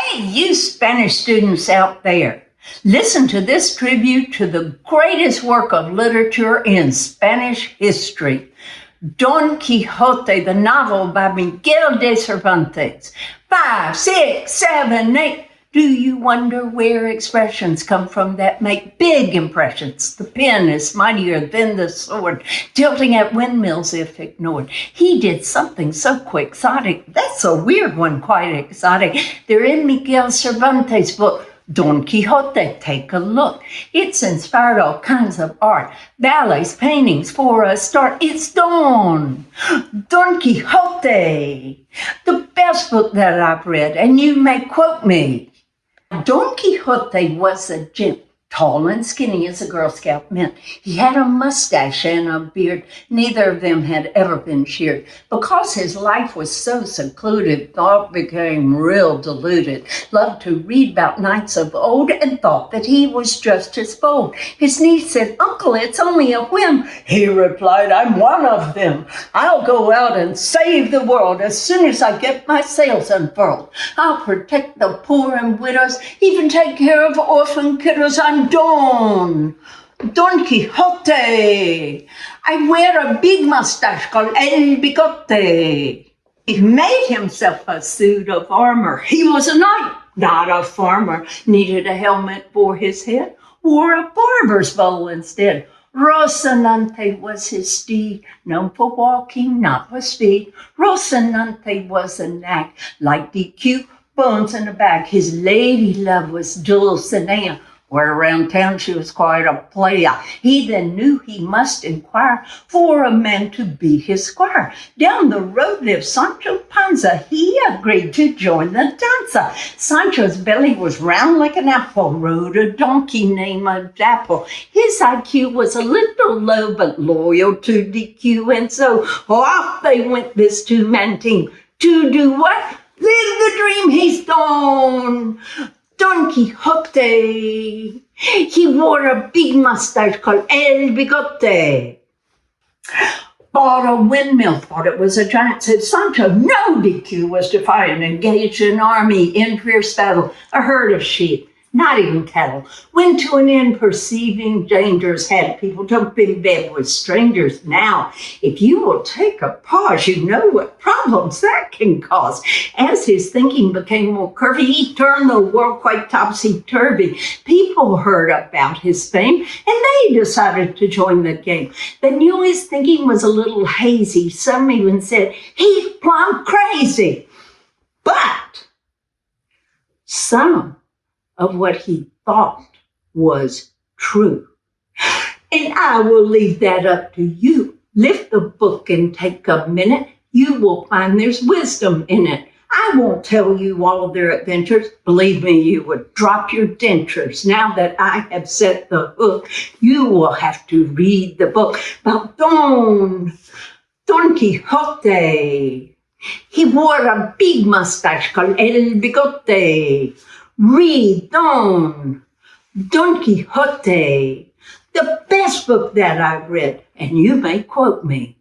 Hey, you Spanish students out there, listen to this tribute to the greatest work of literature in Spanish history, Don Quixote, the novel by Miguel de Cervantes. 5, 6, 7, 8. Do you wonder where expressions come from that make big impressions? The pen is mightier than the sword, tilting at windmills if ignored. He did something so quixotic. That's a weird one, quite exotic. They're in Miguel Cervantes' book, Don Quixote. Take a look. It's inspired all kinds of art, ballets, paintings. For a start, it's Don Quixote, the best book that I've read, and you may quote me. Don Quixote was a gent, tall and skinny as a Girl Scout meant. He had a mustache and a beard. Neither of them had ever been sheared. Because his life was so secluded, thought became real deluded. Loved to read about knights of old and thought that he was just as bold. His niece said, "Uncle, it's only a whim." He replied, "I'm one of them. I'll go out and save the world as soon as I get my sails unfurled. I'll protect the poor and widows, even take care of orphan kiddos. I'm Don Quixote. I wear a big mustache called El Bigote." He made himself a suit of armor. He was a knight, not a farmer. Needed a helmet for his head, wore a barber's bowl instead. Rocinante was his steed, known for walking, not for speed. Rocinante was a knack, like DQ, bones in a bag. His lady love was Dulcinea, where around town she was quite a player. He then knew he must inquire for a man to be his squire. Down the road lived Sancho Panza. He agreed to join the danza. Sancho's belly was round like an apple, rode a donkey named Dapple. His IQ was a little low, but loyal to DQ, and so off they went, this two-man team. To do what? Live the dream. He's Don Quixote. He wore a big mustache called El Bigote. Bought a windmill, thought it was a giant, said Sancho. No, DQ was defiant, engaged an army in fierce battle, a herd of sheep, not even cattle. Went to an inn perceiving dangers, had people jump in bed with strangers. Now, if you will take a pause, you know what problems that can cause. As his thinking became more curvy, he turned the world quite topsy-turvy. People heard about his fame, and they decided to join the game. They knew his thinking was a little hazy. Some even said he's plumb crazy. But some of what he thought was true. And I will leave that up to you. Lift the book and take a minute. You will find there's wisdom in it. I won't tell you all their adventures. Believe me, you would drop your dentures. Now that I have set the hook, you will have to read the book about Don Quixote. He wore a big mustache called El Bigote. Read Don Quixote, the best book that I've read, and you may quote me.